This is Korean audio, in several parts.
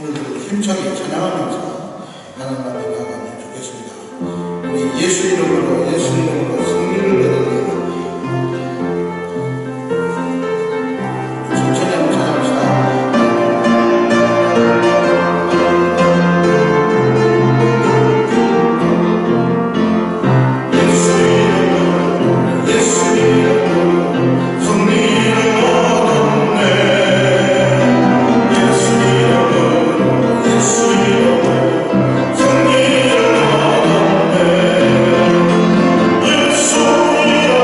오늘도 힘차게 찬양하면서 하나님 앞에 나가면 좋겠습니다. 우리 예수 이름으로 승리를 얻으니 천천히 한번 찬양합시다. Yeah.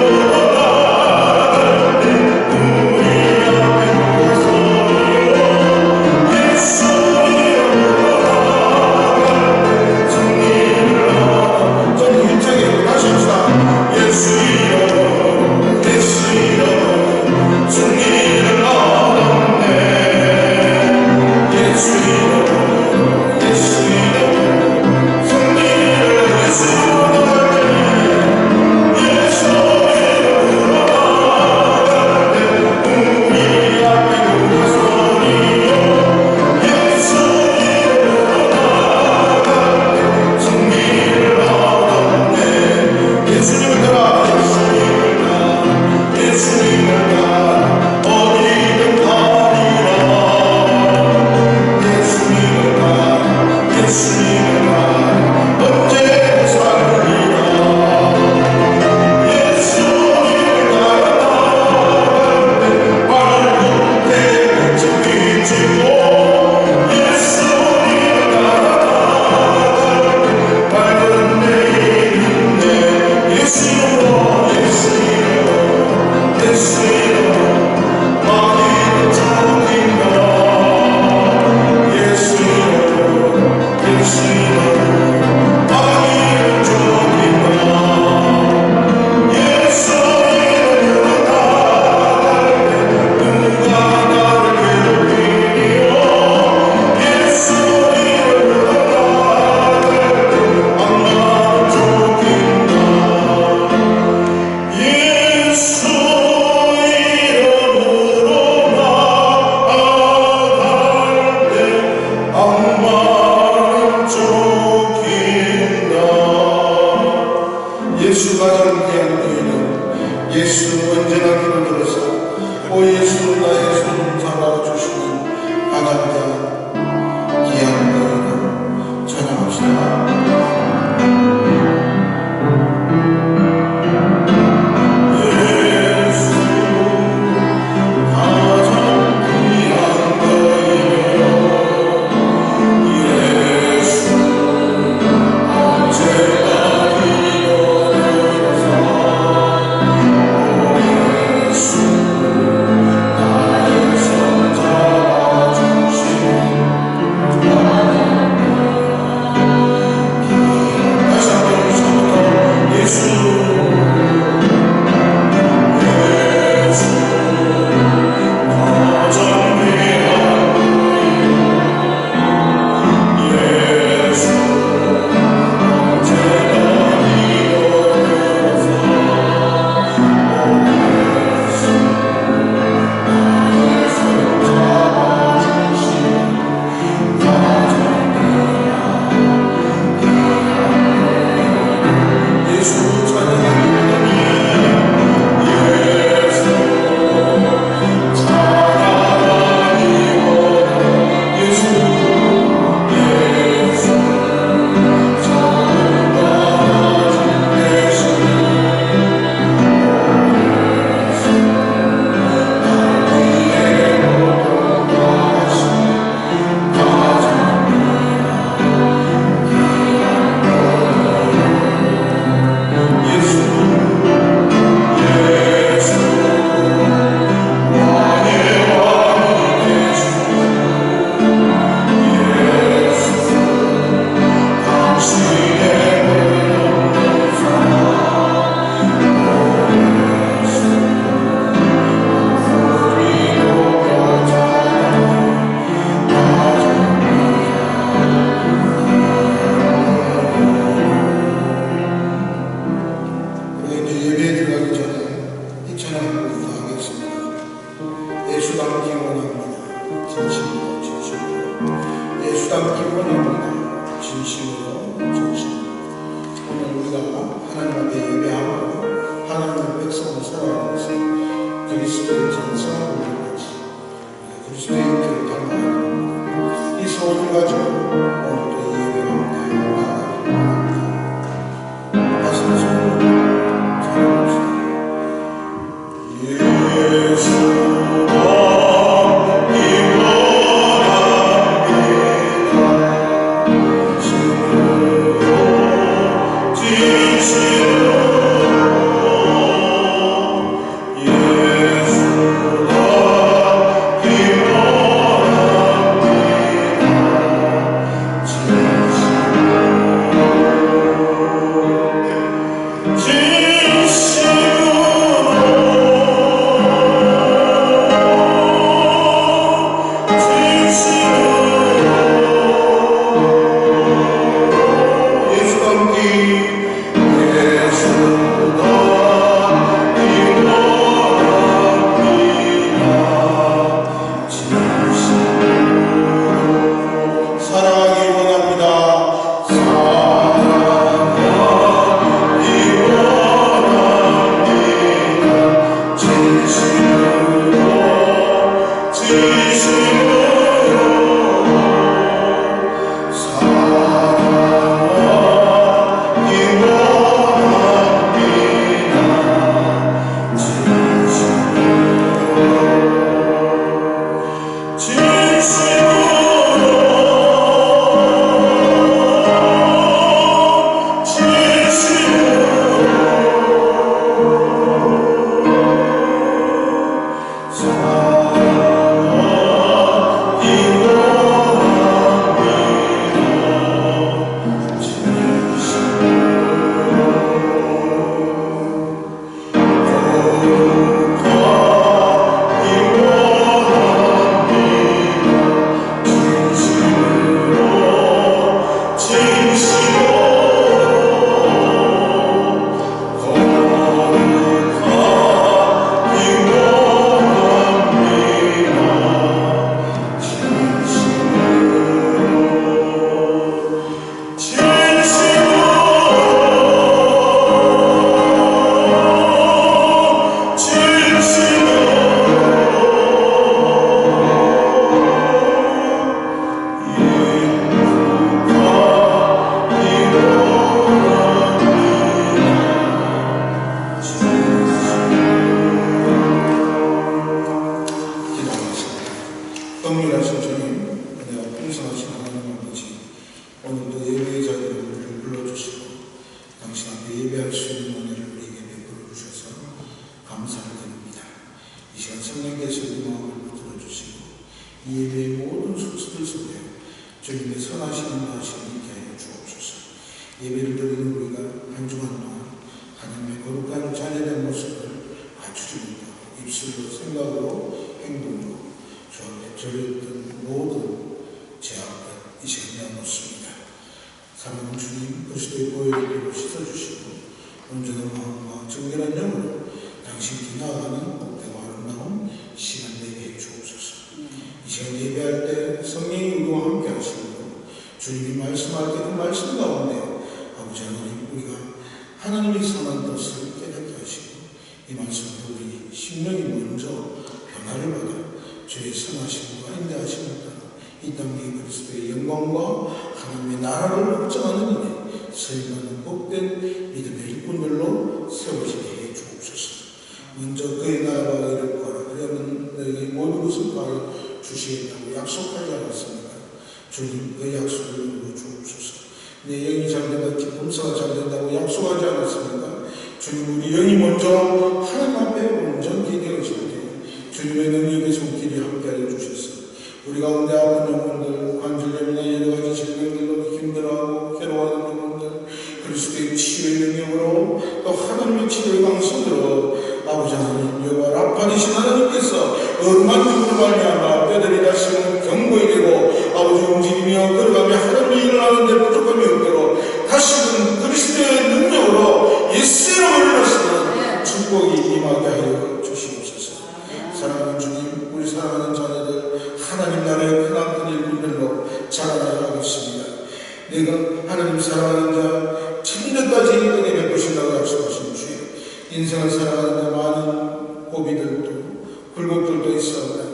예수 닮기 원합니다. 진심으로 진심으로. 오늘 우리가 하나님 앞에 예배하고 하나님의 백성을 살아가는 것은 그리스도의 전성을 보는 것이 그리스도의 형태를 닮아가는 이 소원을 가지고 오늘도 예배 가운데 나아가기 원합니다. 다시 손으로 찬양합시다. 긍휼하신 주님, 은혜와 풍성하신 하나님 아버지, 오늘도 예배의 자리를 우리를 불러주시고 당신 앞에 예배할 수 있는 은혜를 우리에게 베풀어 주셔서 감사를 드립니다. 이 시간 성령께서 우리 마음을 들어주시고 이 예배의 모든 소식을 속에 주님의 선하신 인도하심을 있게 하여 주옵소서. 예배를 드리는 우리가 한 주간 동안 하나님의 거룩한 자녀된 모습을 갖추지 못하고 입술로 생각으로 행동으로 주 앞에 절했던 모든 죄악들 이 시간에 놓습니다. 사랑하는 주님, 그리스도의 보혈의 피로 씻어주시고 온전한 마음과 정결한 영으로 당신께 나아가는 복되고 아름다운 시간 되게 해 주옵소서. 이 시간 예배할 때 성령이 우리와 함께 하시고 주님이 말씀할 때 그 말씀 가운데 아버지 하나님 우리가 하나님의 선한 뜻을 깨닫게 하시고 이 말씀으로 우리 심령이 먼저 변화를 받아 주의 선하심과 인자하심을 따라 이 땅 위에 그리스도의 영광과 하나님의 나라를 확정하는 일에 서임하는 복된 믿음의 일꾼들로 세워지게 해 주옵소서. 먼저 그의 나라와 이를 구하라. 그러면 너에게 모든 것을 더하여 주시겠다고 약속하지 않았습니까? 주님 그 약속을 이루어 주옵소서. 내 영이 잘된다 기쁨사가 잘된다고 약속하지 않았습니까? 주님 우리 영이 먼저 하나님 앞에 온전히 되어질 때 주님의 능력의 손길이 함께하여 주셔서 우리 가운데 아픈 영혼들, 관절염이나 여러가지 질병들로 힘들어하고 괴로워하는 영혼들 그리스도의 치유의 능력으로 또 하나님의 치유의 강성으로 아버지 하나님 여호와 라파이신 하나님께서 얼마나 죽음을 말미암아 뼈들이 다시 경고이 되고 아버지 움직이며 걸어가며 하나님의 일을 하는데 부족함이 없도록 다시금 그리스도의 능력으로 예수의 이름을 불러서는 축복이 임하게 하여 주시옵소서. 사랑하는 주님, 우리 사랑하는 자녀들 하나님 나라의 크나큰 일꾼들로 자라나게 내가 하나님 사랑하는 자 천대까지 은혜 베푸신다고 약속하신 주여, 인생을 살아가는 데 많은 고비들도 굴곡들도 있어옵니다.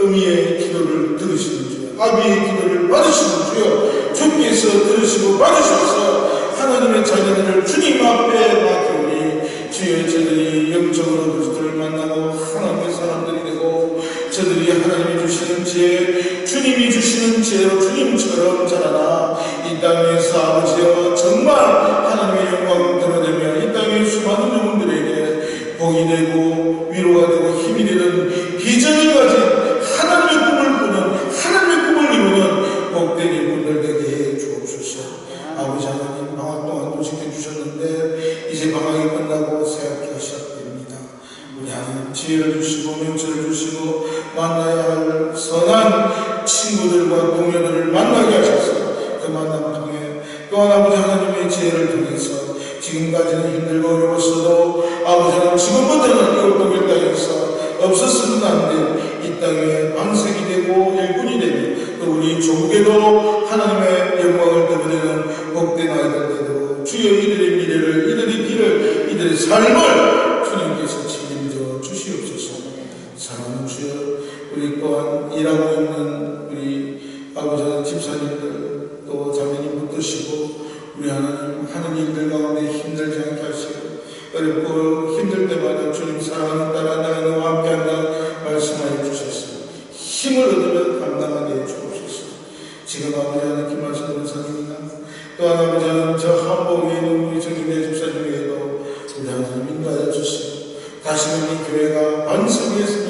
어미의 기도를 들으시는 주여, 아비의 기도를 받으시는 주여, 주께서 들으시고 받으셔서 하나님의 자녀들을 주님 앞에 맡기오니 주여, 저들이 영적으로 그리스도를 만나고 하나님의 사람들이 되고 저들이 하나님이 주시는 지혜, 주님이 주시는 지혜로 주님처럼 자라나 이 땅에서 아버지여 정말 하나님의 영광을 드러내며 이 땅의 수많은 영혼들에게 복이 되고 위로가 되고 힘이 되는 비전을 가진 하나님의 꿈을 꾸는, 하나님의 꿈을 이루는 복된 일꾼들 되게 해 주옵소서. 아버지 하나님, 방학 동안도 지켜주셨는데 이제 방학이 끝나고 새학기가 시작됩니다. 우리 하나님 지혜를 주시고 명철을 주시고 만나야 할 선한 친구들과 동료들을 만나게 하셔서 그 만남을 통해 또한 아버지 하나님의 지혜를 통해서 지금까지는 힘들고 어려웠어도 아버지 하나님 지금부터는 이웃 독일 땅에서 없었으면 안 될 이 땅에 방색이 되고 일꾼이 되며 또 우리 조국에도 하나님의 영광을 드러내는 복된 아이들 되도록 주여 이들의 미래를, 이들의 길을, 이들의 삶을 주님께서 책임져 주시옵소서. 사랑하는 주여, 우리 또한 일하고 있는 우리 아버지 하나님 집사님들 또 자매님 붙드시고 우리 하나님 하는 일들 가운데 힘들지 않게 하시고 어렵고 힘들 때마다 주님 사랑하는 딸 하나 너와 함께한다 말씀하여 주셨습니다. 힘을 얻으며 감당하게 해주옵소서. 지금 아버지 하나님 김하신 원사님이나 또한 아버지 하나님 저 한복에 있는 우리 정인대 집사님 외에도 우리 하나님 인도하여 주시고 다시는 이 교회가 반석이었으며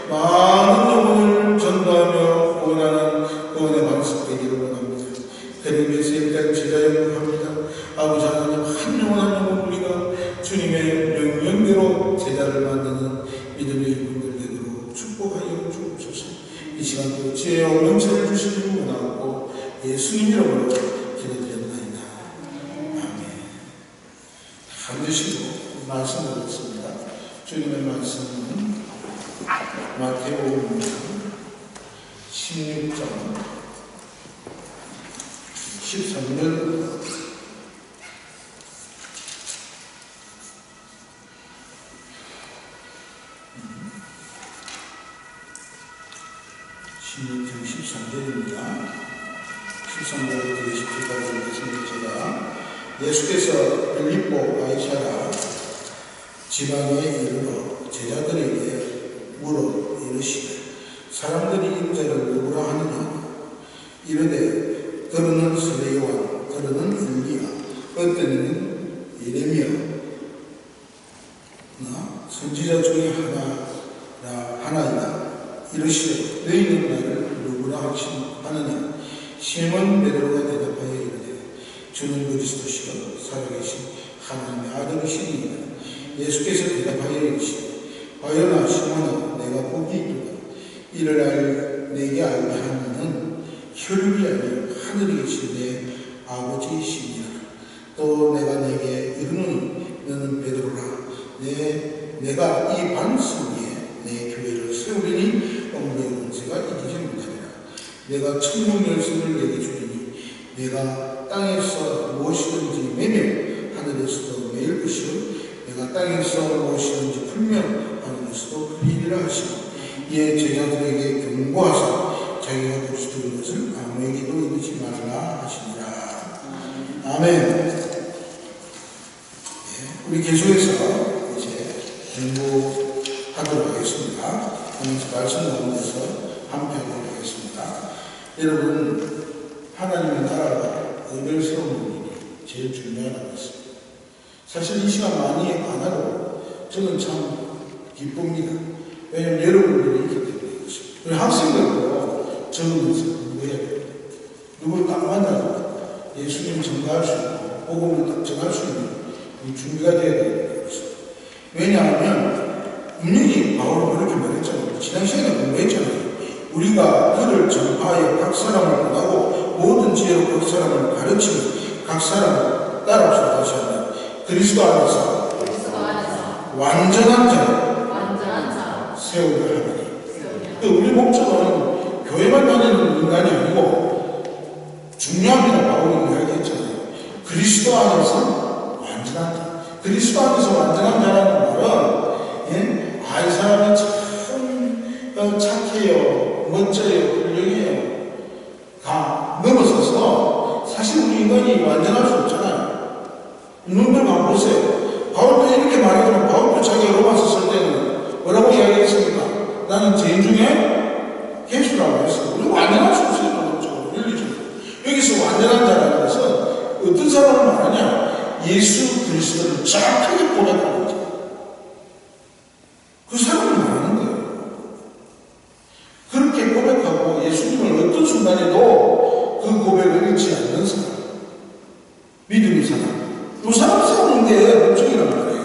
많은 영혼을 전도하며 구원하는 구원의 반석되기를 원합니다. 그를 위해서 일단 제자 연구합니다. 아버지 하나님 한 영혼 한 영혼 우리가 주님의 명령대로 제자를 만드는 믿음의 일꾼들 되도록 축복하여 주옵소서. 이 시간도 지혜와 명철을 주시기를 원하고 예수님 이름으로 기도드렸나이다. 아멘. 반드시 말씀 드렸습니다. 주님의 말씀은 마태복음 16장 13절 16장 13절입니다. 13절부터 20절까지 읽겠습니다. 예수께서 빌립보 가이사랴 지방에 이르러 제자들에게 물어 이르시되 사람들이 인자를 누구라 하느냐? 이르되 그러는 서레요한, 그러는 엘리야, 어떤 이는 예레미야 선지자 중에 하나이다. 이르시되 너희는 나를 누구라 하느냐? 시몬 베드로가 대답하여 이르되 주는 그리스도시요 살아계신 하나님의 아들이시니이다. 예수께서 대답하여 이르시되 과연아 시몬아, 내가 복이 있도다. 이를 내게 알게 하는 혈육이 아니요 하늘에 계신 내 아버지이시니라. 또 내가 내게 이르노니 너는 베드로라. 내가 이 반석 위에 내 교회를 세우리니 엉뚱한 권세가 이기지 못하리라. 내가 천국 열쇠를 내게 주리니 내가 땅에서 무엇이든지 매며 하늘에서도 매일 것이요 내가 땅에서 무엇이든지 풀면 하늘에서도 풀리리라 하시고 이에 제자들에게 경고하사 자기가 그리스도인 것을 아무에게도 이르지 말라 하시니라. 아멘. 네, 우리 계속해서 이제 공부하도록 하겠습니다. 말씀 나오면서 함께하도록 하겠습니다. 여러분, 하나님의 나라가 의미를 세우는 일이 제일 중요하다고 했습니다. 사실 이 시간 많이 안 하고 저는 참 기쁩니다. 왜냐하면 여러분들이 있기 때문에 그렇습니다. 우리 학생들도 적으면서 공부해야 됩니다. 누구를 딱 만나고 예수님 전가할 수 있고 복음을 딱 전할 수 있는 준비가 되어야 되는 것입니다. 왜냐하면 분명히 바울은 그렇게 말했잖아요. 지난 시간에 공부했잖아요. 우리가 그를 전파하여 각 사람을 보다고 모든 지혜로 각 사람을 가르치며 각 사람을 따라서 다시 한다. 그리스도 안에서 완전한 자를 세우려 하느니. 우리 목적은 교회만 다니는 인간이 아니고 중요합니다. 바울이 그리스도 안에서 완전한 자라는 말은 이 사람이 참 착해요, 멋져요, 훌륭해요 가 넘어서서 사실 우리 인간이 완전할 수 없잖아요. 눈들 한번 보세요. 바울도 이렇게 말하지만 바울도 자기가 로마서 쓸 때는 뭐라고 이야기했습니까? 나는 죄인 중에 개수라고 했어요. 우리 완전할 수 없어요. 윤리적으로. 여기서 완전한 자라는 것은 어떤 사람을 말하냐? 예수 그리스도를 정확하게 고백하는 거죠. 그 사람을 말하는 거예요. 그렇게 고백하고 예수님을 어떤 순간에도 그 고백을 잊지 않는 사람, 믿음의 사람, 두 사람 세우는 게 목적이란 말이에요.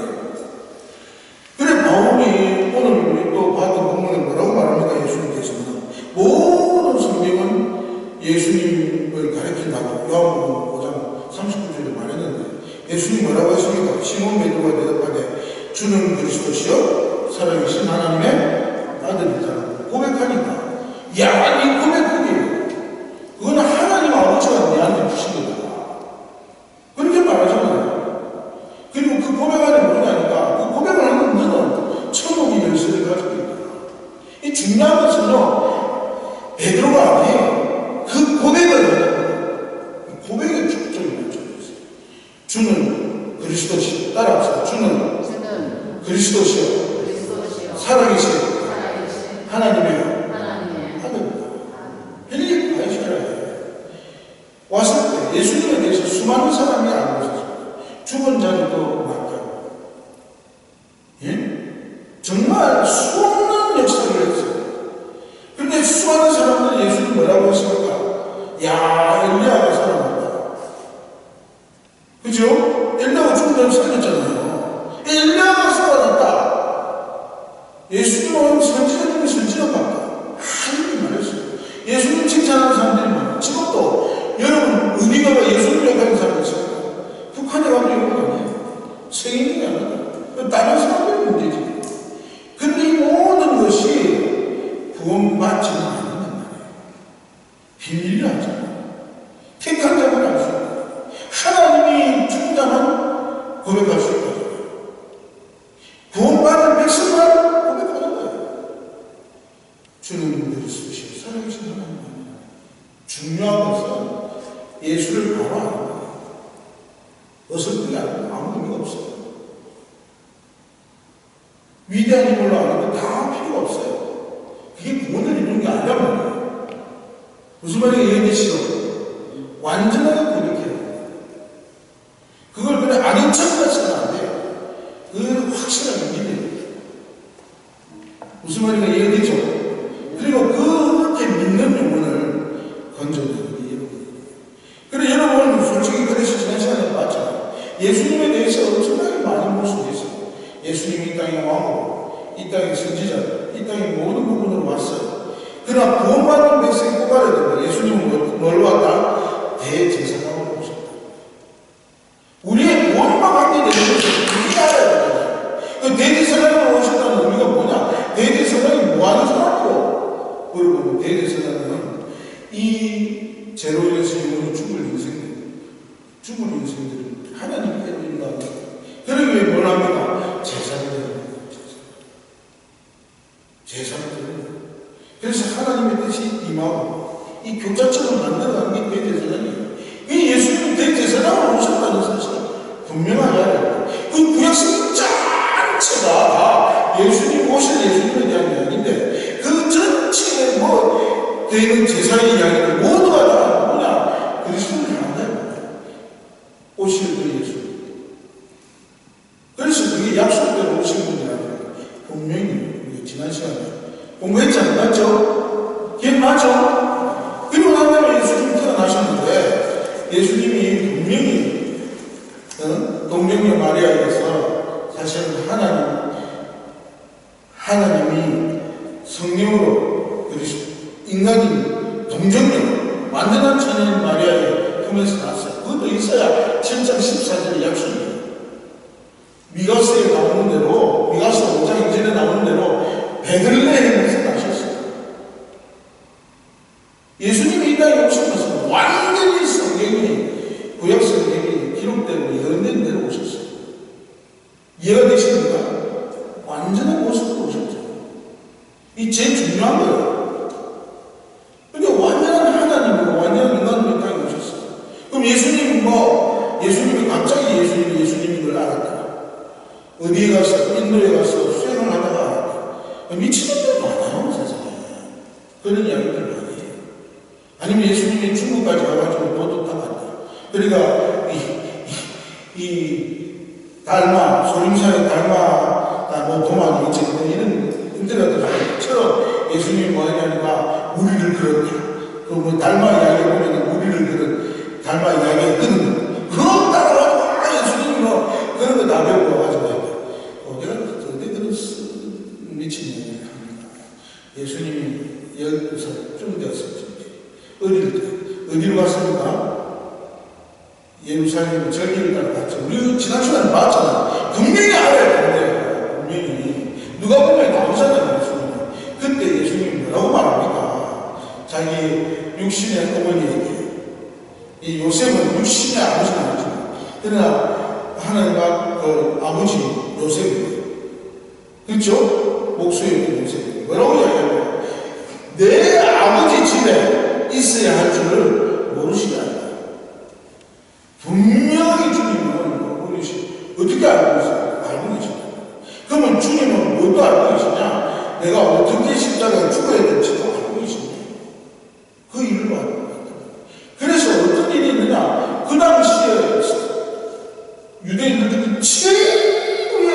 그래 바울이 오늘 우리 또 봤던 본문에 뭐라고 말합니까? 예수님께서는 모든 성경은 예수님을 가리킨다고 요한복음 5장 39절에 말했는데 예수님 뭐라고 했습니까? 시몬 베드로가 대답하되 주는 그리스도시요 살아계신 하나님의 아들이다 고백하니까 야, 이 고백하기 그거는 하나님 아버지가 내한테 주신 거다. 그렇게 말하잖아요. 그리고 그 고백 안에 뭐냐니까 그 고백을 하는 너는 천국의 열쇠를 가지고 있다. 이 중요한 것은요, 베드로가 아니에요. 그 고백을 고백의 축적이 맞춰졌어요. 주는 그리스도시요. 따라합시다. 주는 그리스도시요. 살아계신 하나님의 아들입니다. 헬리 아이시라예요. 왔을 때 예수님에 대해서 수많은 사람이 알고 있었어요. 죽은 자들도 낳고, 정말 수없는 역사를 했어요. 그런데 수많은 사람들이 예수님 뭐라고 했습니까? 야, 엘리야가 살아났다. 그죠? 엘리야가 죽은 자를 살렸잖아요. 엘리야가 살아났다. 예수님은 선지자들이 선지자 같다. 이렇게 말했어요. 예수님 칭찬하는 사람들이 많아요. 지금도 여러분 어디가가 예수님 욕하는 사람이 있습니까? 북한에 가도 욕은 아니에요. 세계인이 아니라 다른 사람들이 문제지. 근데 이 모든 것이 구원받지는 않는단 말이에요. 비밀이 아니잖아요. 택한 자만 알 수 있어요. 하나님이 충장한 고백할 수 있어요. 구원받은 백성만 고백하는 거예요. 주는 그리스도시요 살아계신 하나님. 중요한 것은 예수를 바로 아는 거예요. 어설프게 아는 거 아무 의미가 없어요. 위대한 인물로 아는 거 다 필요가 없어요. 그게 구원을 이루는 게 아니란 말이에요. 무슨 말이에요? 예비시로 완전하게 고백해요. 그걸 그냥 아는 척 하시면 안 돼요. 그걸 확실하게 믿어요. 무슨 말인가 이해되죠? 그리고 그렇게 믿는 영혼을 건져내는 게 여러분. 그래 여러분 솔직히 그래서 지난 시간에 봤잖아요. 예수님에 대해서 엄청나게 많은 모습이 있어요. 예수님이 이 땅에 왕으로, 이 땅에 선지자, 이 땅의 모든 부분으로 왔어요. 그러나 구원받는 백성이 뽑아야 됩니다. 예수님은 뭘 왔다? 대제사장으로 오셨다. 우리의 구원과 관계되는 것을 우리가 알아야 됩니다. 그 대제사장으로 오셨다는 의미가 뭐냐? 대제사장이 뭐하는 사람이고? 여러분 대제사장은 이 죄로 인해서 영원히 죽을 인생들을 하나님께 드린다는 거예요. 그러기 위해 뭘 합니까? 제사를 드립니다. 제사를 드립니다. 그래서 하나님의 뜻이 임하고 이 교자처럼 만들어가는 게 대제사장이에요. 이 예수님이 대제사장으로 오셨다는 사실은 분명하게 알아야 돼요. 그 구약성경 전체가 다 예수님 오실 예수님에 대한 이야기인데 그 전체에 뭐 되는 제사의 이야기들 모두가 다 뭐냐? 그리스도를 향한다. 오실 그 예수. 그래서 그게 약속대로 오신 분이라는 분명히 우리가 지난 시간에 공부했잖아요. 맞죠? 기억나죠? 그리고 난 다음에 예수님이 태어나셨는데 예수님이 분명히 동정녀 마리아에게서 사실은 하나님이 성령으로 인간이 동정녀 완전한 천인 마리아의 품에서 났어요. 그것도 있어야 7장 14절의 약속이에요. 미가서에 나오는 대로, 미가서 5장 2절에 나오는 대로 베들레헴에서 나셨어요. 예수님이 이 땅에 오신 것은 완전히 성경이, 구약 성경이 기록되고 예언된 대로 오셨어요. 걸 알았다. 어디에 가서, 인도에 가서 수행을 하다가 알았다. 미친놈들 많아요, 세상에. 그런 이야기들 많이 해요. 아니면 예수님이 중국까지 가가지고 도둑 당했다. 그러니까, 달마, 소림사의 달마, 뭐, 도마니, 이런 인터넷들처럼 예수님이 뭐 하냐니까, 무리를 그렸다. 그 뭐, 달마 이야기 보면 무리를 그런, 달마 이야기에 끄는 거. 그런 따라가지고, 예수님이 뭐, 그런 거 다 배우고 와가지고 내가 그런 미친 얘기를 합니다. 예수님이 12살쯤 되었을 때, 어릴 때, 어디로 갔습니까? 예루살렘 절기를 따라 갔죠. 우리 지난 시간에 봤잖아. 분명히 알아야 되는데, 분명히. 누가 보면 나오잖아요, 예수님. 그때 예수님이 뭐라고 말합니까? 자기 육신의 어머니에게. 이 요셉은 육신의 아버지는 아니지만, 그러나 하나님 아버지 요셉이에요. 그렇죠? 목수의 요셉이에요. 뭐라고 이야기하냐면, 내 아버지 집에 있어야 할 줄을 모르시게 한다. 분명히 주님은 모르시, 어떻게 알고 있어요? 알고 계십니다. 그러면 주님은 뭐도 알고 계시냐? 내가 어떻게 십자가에 죽어야 될지도 알고 계십니다. 그 일을 알고 있다. 그래서 어떤 일이 있느냐? 그 당시에 유대인들은 최고의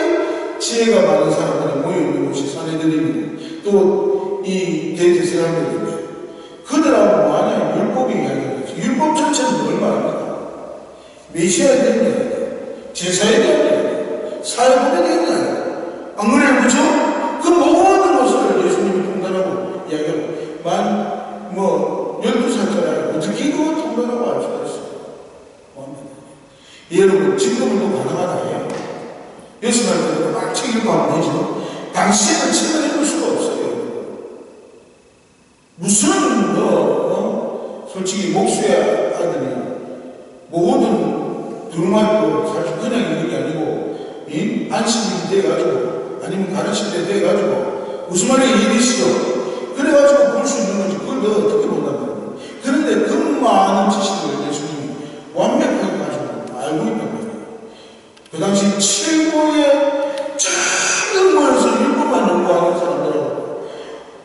지혜가 많은 사람들이 모여있는 곳이 사내들이고 또 이 대제사장들인데 그들하고 뭐하냐? 율법이 이야기하겠지. 율법 자체는 뭘 말합니까? 메시아에 대한 이야기다. 제사에 대한 이야기다. 사회복에 대한 이야기다. 안 그래요? 그죠? 그 모든 것을 예수님이 통달하고 이야기하고 12살짜리 어떻게 그걸 통달하고 알 수가 있어요? 여러분 지금은 가능하다 해요. 6살 때부터 막 책 읽고 하면 되죠. 당시에는 책을 읽을 수가 없어요. 무슨 솔직히 목수의 아들이 모든 두루마리도 사실 그냥 있는 게 아니고 안식이 돼가지고 아니면 가르칠 때 돼가지고 무슨 말이에요? 이리시오. 그래가지고 볼 수 있는 거지. 그걸 너 어떻게 본다고. 그런데 그 많은 지식을 예수님이 완벽하게 가지고 알고 있는 거예요. 그 당시 최고의 작은 거에서 율법만 연구하는 사람들하고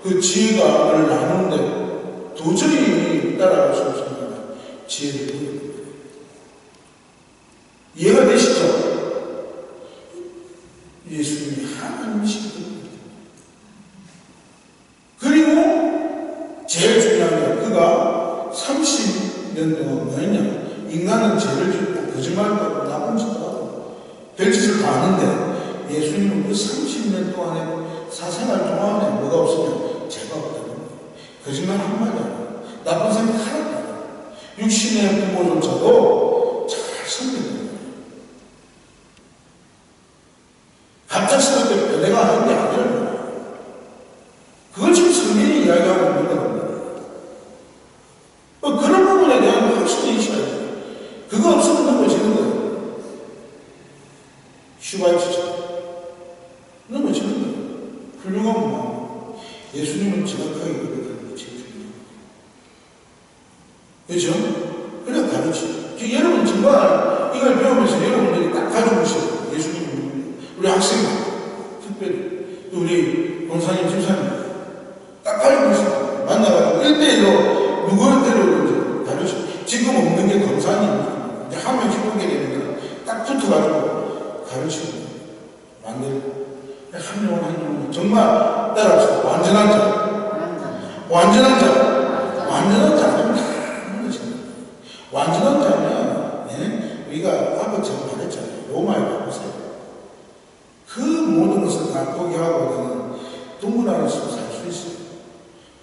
그 지혜가를 나누는데 도저히 따라갈 수 없습니다. 지혜를 보여줍니다. 이해가 되시죠? 예수님이 하나님이십니다. 그리고 제일 중요한 게 그가 30년 동안 뭐 했냐? 인간은 죄를 짓고 거짓말도 하고 나쁜 짓도 하고 별짓을 다 하는데 예수님은 그 30년 동안에 사생활 동안에 뭐가 없으면 죄가 없다는 거예요. 거짓말 한마디 안 해요. 나쁜 생각 하나도 안 해요. 육신의 부모조차도 잘 섬기는 거예요. 갑작스럽게 변해가 하는 게 아니라는 거예요. 그걸 지금 성경이 이야기하고 있는 겁니다. 그런 부분에 대한 확신이 있어야 돼요. 그거 없으면 넘어지는 거예요. 슈바이트죠. 넘어지는 거예요. 훌륭한 마음. 예수님은 정확하게 고백하는 게 제일 중요해요. 그렇죠? 그래 가르치죠. 여러분 정말 이걸 배우면서 여러분들이 딱 가지고 있어요. 예수님 우리 학생들 특별히 또 우리 권사님 집사님 딱 가지고 있어요. 만나가지고 1대1로 누구를 데려오는지 가르치죠. 지금 없는 게 권사님 이제 한 명씩 오게 되니까 딱 붙어가지고 가르치고 만들고 한 명은 정말 따라서 완전한 자, 완전한 자, 완전한 자. 완전한 자면 우리가 앞에 제가 말했잖아요. 로마에 가보세요. 그 모든 것을 다 포기하고 동물 안에서 살 수 있어요.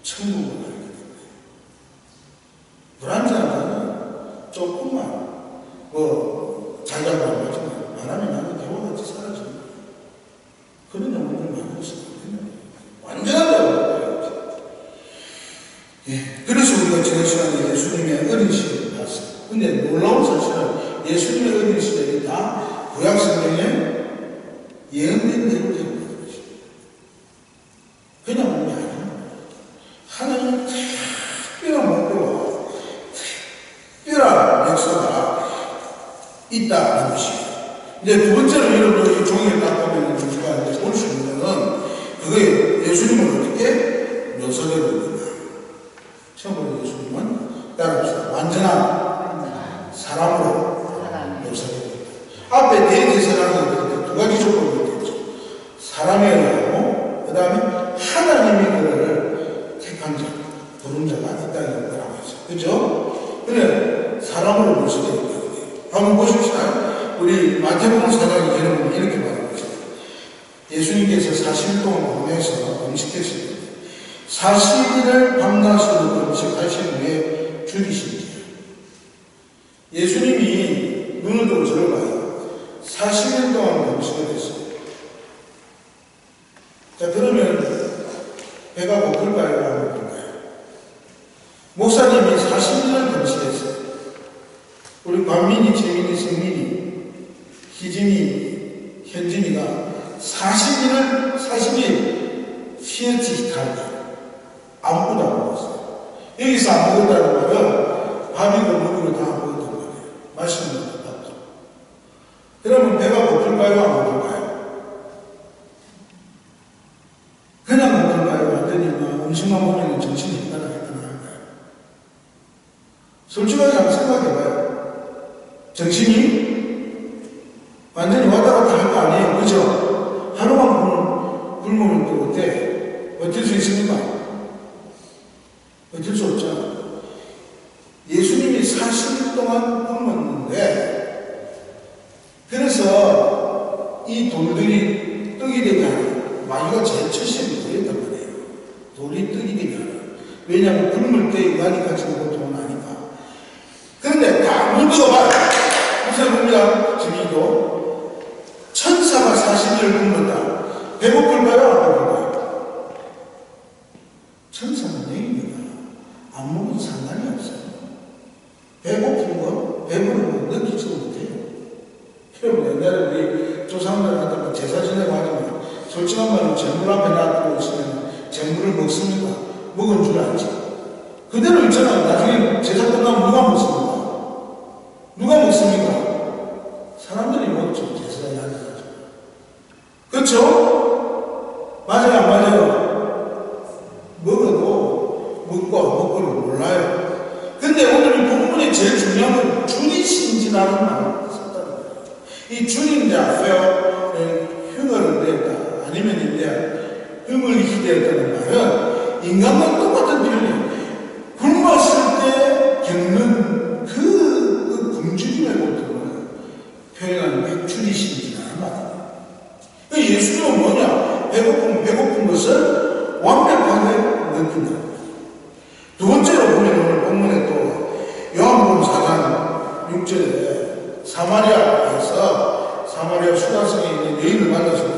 천국을 알게 됩니다. 불완전한 자는 조금만 자기가 안 맞지만 말하면 나는 대화같이 사라지는 거예요. 그런 영혼을 만날 수 없거든요. 완전한 자가 그래서 우리가 지난 시간에 예수님의 어린 시절을 봤어요. 근데 놀라운 사실은 예수님의 어린 시절이 다 구약 성경에 예언된 대로 되는 것이죠. 그냥 오는 게 아니에요. 하나님은 특별한 목표와 특별한 역사가 있다는 것이에요. 이제 두 번째로 여러분 이 종이에 딱 보면 우리가 이제 볼 수 있는 거는 그거예요. 예수님은 어떻게 묘사되고 있느냐. 처음으로 예수님은 따라합시다. 완전한 사람으로 묘사되고 있다. 앞에 대제사장은 두 가지 조건이 있겠죠. 사람이어야 하고 그 다음에 하나님이 그를 택한 자, 부른 자가 이 땅에 없다라고 하죠. 그죠? 그래 사람으로 묘사되고 있다. 한번 보십시다. 우리 마태복음 4장 여러분 이렇게 말하고 있어요. 예수님께서 40일 동안 공회에서 음식했을 때 40일을 밤낮으로 음식하신 후에 죽이신 지 예수님이 눈을 뜨고 저를 봐요. 40일 동안 음식을 했어요. 자 그러면 배가 고플까요? 안 고플까요? 목사님이 40일을 금식했어요. 우리 관민이, 재민이, 성민이, 희진이, 현진이가 40일 쉬었지 기타한다. 아무것도 안 먹었어요. 여기서 안 먹었다는 말은 밥이고 물이고 다 안 먹었단 말이에요. 맛있는 거 밥도. 그러면 배가 고플까요? 안 고플까요? 그냥 고플까요? 완전히 음식만 보면 정신이 있다할까요? 솔직하게 한번 생각해봐요. 정신이 완전히 왔다 갔다 할 거 아니에요. 그죠? 하루만 굶으면 또 어때? 어쩔 수 있습니까? 어쩔 수 없잖아. 예수님이 40일 동안 굶었는데, 그래서 이 돌들이 떡이 되지 않아요. 마귀가 제일 철심이 그랬단 말이에요. 돌이 떡이 되지 않아요. 왜냐하면 굶을 때 인간이 가지는 고통은 아니까. 그런데 다 물들어봐요. 무슨 봅니다. 저기도. 천사가 40일을 굶었다. 배고플까요? 안 배고플까요? 천사는 내입니다. 안 먹어도 상관이 없어요. 배고픈 거, 배부른 거 느끼지 못해요. 여러분, 옛날에 우리 조상들한테 제사 지내고 하지만 솔직한 말로 재물 앞에 놔두고 있으면 재물을 먹습니까? 먹은 줄 알지. 그대로 있잖아요. 나중에 제사 끝나면 누가 먹습니까? 누가 먹습니까? 사람들이 먹죠. 제사에 앉아가지고. 그렇죠? 맞아요, 안 맞아요? 먹어도 먹고 안 먹고를 몰라요. 근데 오늘 이 본문의 제일 중요한 건 주니신지라는 말을 썼다는 거예요. 이 주님 앞에 흉을 냈다. 아니면 이제 흉을 기대했다는 말은 인간과 똑같은 표현이에요. 굶었을 때 겪는 그 굶주림의 고통을 표현하는 게 주니신지라는 말이에요. 예수님은 뭐냐? 배고픈 것을 완벽하게 느낀다. 두 번째로 보면 오늘 본문에 또 요한복음 4장 6절에 사마리아에서 사마리아 수다성에 있는 여인을 만났을 때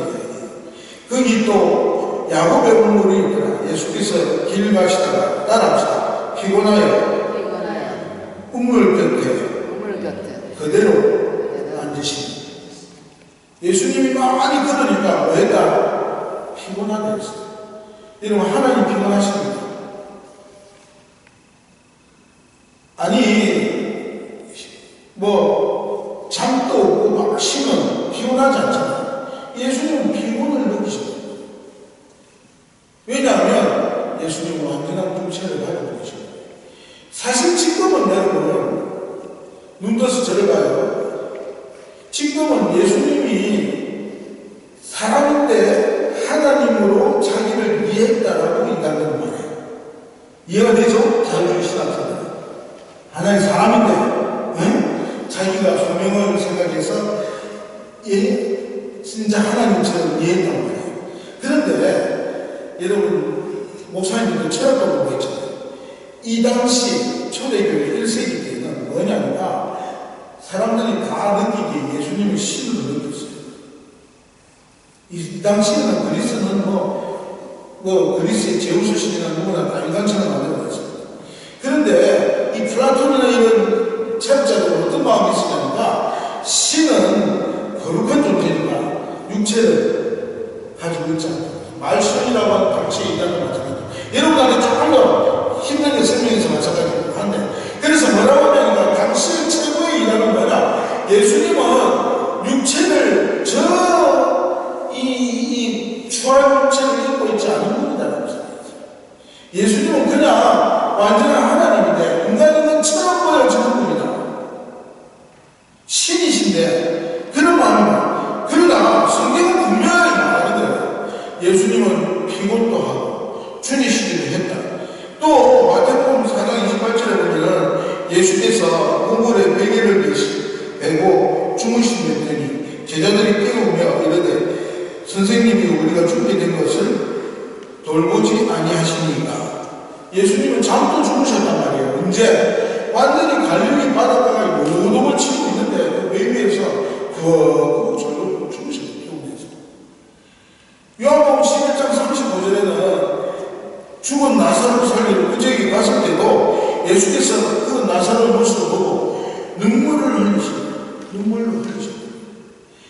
거기 또 야곱의 우물이 있더라. 예수께서 길 가시다가 따라합시다. 피곤하여 우물 곁에 그대로 앉으십니다. 예수님이 많이 걸으니까 뭐 했다? 피곤하다 했어요. 여러분, 하나님 피곤하십니까? 아니, 뭐, 잠도 없고 막 쉬면 피곤하지 않잖아요. 예수님은 피곤을 느끼셨어요. 왜냐하면 예수님은 완전한 중체를 가지고 계십니다. 사실 지금은 여러분, 눈 떠서 저를 봐요. 지금은 예수님이 사람인데 하나님으로 자기를 이해했다라고 인간은 말해요. 이해가 되죠? 자유주의 신학자들. 하나님 사람인데, 응? 자기가 소명을 생각해서 진짜 하나님처럼 이해했단 말이에요. 그런데 여러분, 목사님들도 철학도 공부했잖아요. 이 당시 초대교회 1세기 때는 뭐냐니까 사람들이 다 느끼기에 예수님의 신으로 느꼈어요. 이 당시에는 그리스는 그리스의 제우스 신이나 누구나 다 인간처럼 만들어졌습니다. 그런데 이 플라톤이나 이런 철학자들은 어떤 마음이 있으냐니까 신은 거룩한 존재니까 육체를 가지고 있지 않다. 말씀이라고 하는 당시에 인간을 마찬가지입니다. 여러분한테 조금 더 힘든 게 설명해서 마찬가지로 한데, 그래서 뭐라고 하냐니까 당시 최고의 인간은 뭐냐? 예수님은 육체를 예수께서 우물에 베개를 베고 주무시면 제자들이 깨우며 이르되 선생님이 우리가 죽게 된 것을 돌보지 아니하시니까. 예수님은 잠도 주무셨단 말이에요. 언제? 완전히 갈릴리 바닷가가 요동을 치고 있는데 그 배 위에서 그거 절로 주무셨어요. 요한복음 11장 35절에는 죽은 나사로 살리러 그저께 갔을 때도 예수께서 그 나사로의 모습을 보고 눈물을 흘리십니다. 눈물을 흘리십니다.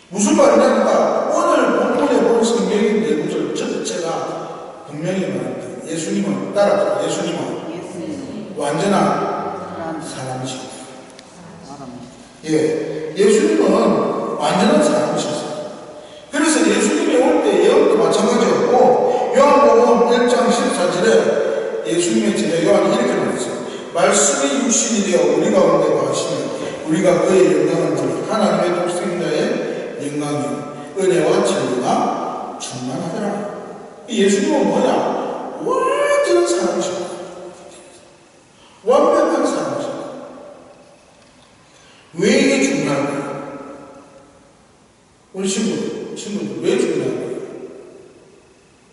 무슨 말이냐니까 오늘 본문에 본 성경의 내구절 전체가 분명히 말합니다. 예수님은 따라서 예수님은 완전한 사람이십니다. 예, 예수님은 완전한 사람이셨어요. 그래서 예수님이 올 때 예언도 마찬가지였고 요한복음 1장 14절에 예수님의 제자 요한이 이렇게 말했어요. 말씀이 육신이 되어 우리 가운데 거하시며 우리가 그의 영광을 보니 하나님의 독생자의 영광이 은혜와 진리가 충만하더라. 예수님은 뭐냐? 완전한 사람이십니다. 완벽한 사람이십니다. 왜 이게 중요한가요? 우리 친구들 왜 중요한가요?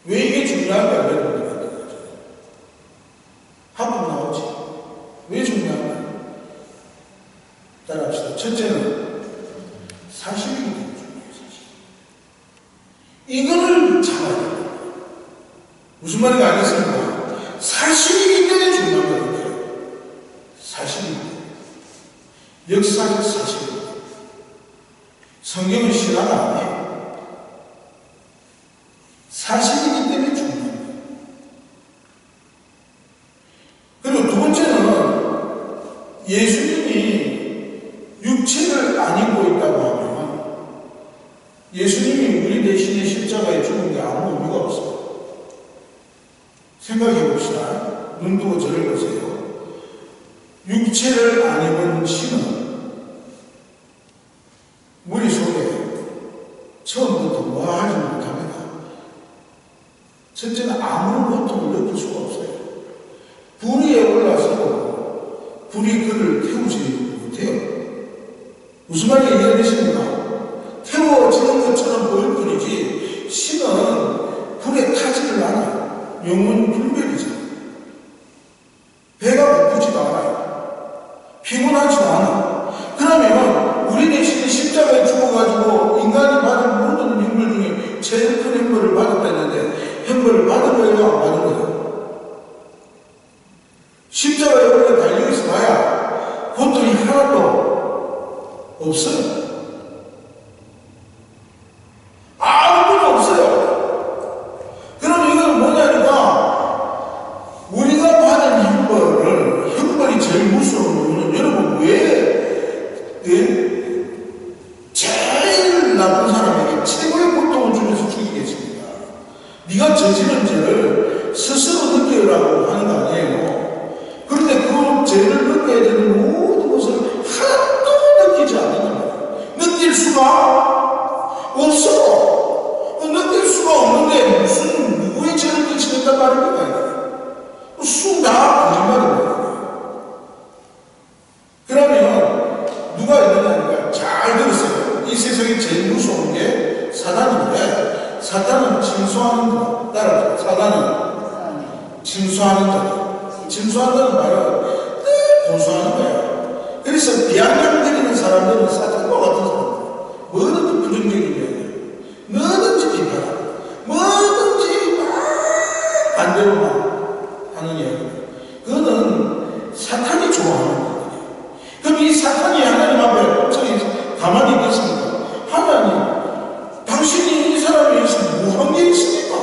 왜 이게 중요한가요? 여러분들 합법 나오지? 왜 중요한가요? 따라합시다. 첫째는 사실이기 때문에 중요해요. 사실. 이거를 잡아야 돼요. 무슨 말인지 알겠습니까? 사실이기 때문에 중요한 거예요. 사실입니다. 역사적 사실입니다. 성경은 신화가 아니에요. 사실이기 때문에 중요한 거예요. 그리고 두 번째는 예수님이 육체를 안 입고 있다고 하면 예수님이 우리 대신에 십자가에 죽은 게 아무 의미가 없어요. 생각해 봅시다. 눈 뜨고 저를 보세요. 육체를 안 입은 신은 우리 속에 처음부터 뭐 하지 못합니다. 첫째는 아무런 고통을 느낄 수가 없어요. 불 위에 올라서도 불이 그를 태우지 못해요. 무슨 말인지 이해되십니까? 태워지는 것처럼 보일 뿐이지 신은 불에 타지를 않아요. 영혼 불멸이죠. 배가 고프지도 않아요. 피곤하지도 않아요. 그러면 우리 대신에 십자가에 죽어가지고 인간이 받은 모든 형벌 중에 제일 큰 형벌을 받았다는데 형벌을 받은 거예요? 안 받은 거예요? 십자가에 올려 달려있어 봐야 고통이 하나도 없어요. 아무것도 없어요. 그럼 이건 뭐냐니까 우리가 받은 형벌이 제일 무서운 이유는 여러분 제일 나쁜 사람에게 최고의 고통을 주면서 죽이겠습니까? 네가 저지른 죄를 스스로 느끼라고 하는 거 아니에요. 그런데 그 죄를 느껴야 되는 모든 것을 하나도 느끼지 않는단 말이에요. 느낄 수가 없어. 느낄 수가 없는데 무슨 누구의 죄를 끼치겠단 말입니까? 다 거짓말입니다. 그러면 누가 있느냐니까 잘 들으세요. 이 세상에 제일 무서운 게 사단인데 사단은 징수하는 자. 따라서 사단은 징수하는 자. 징수한다는 말은 늘 고소하는 거야. 그래서 비아냥거리는 사람들은 사탄과 같은 사람들. 뭐든지 부정적인 이야기야. 뭐든지 비판하고 뭐든지 막 반대로만 하는 이야기야. 그거는 사탄이 좋아하는 거예요. 그럼 이 사탄이 하나님 앞에 저기 가만히 있겠습니까? 하나님, 당신이 이 사람에 대해서 뭐 한 게 있습니까?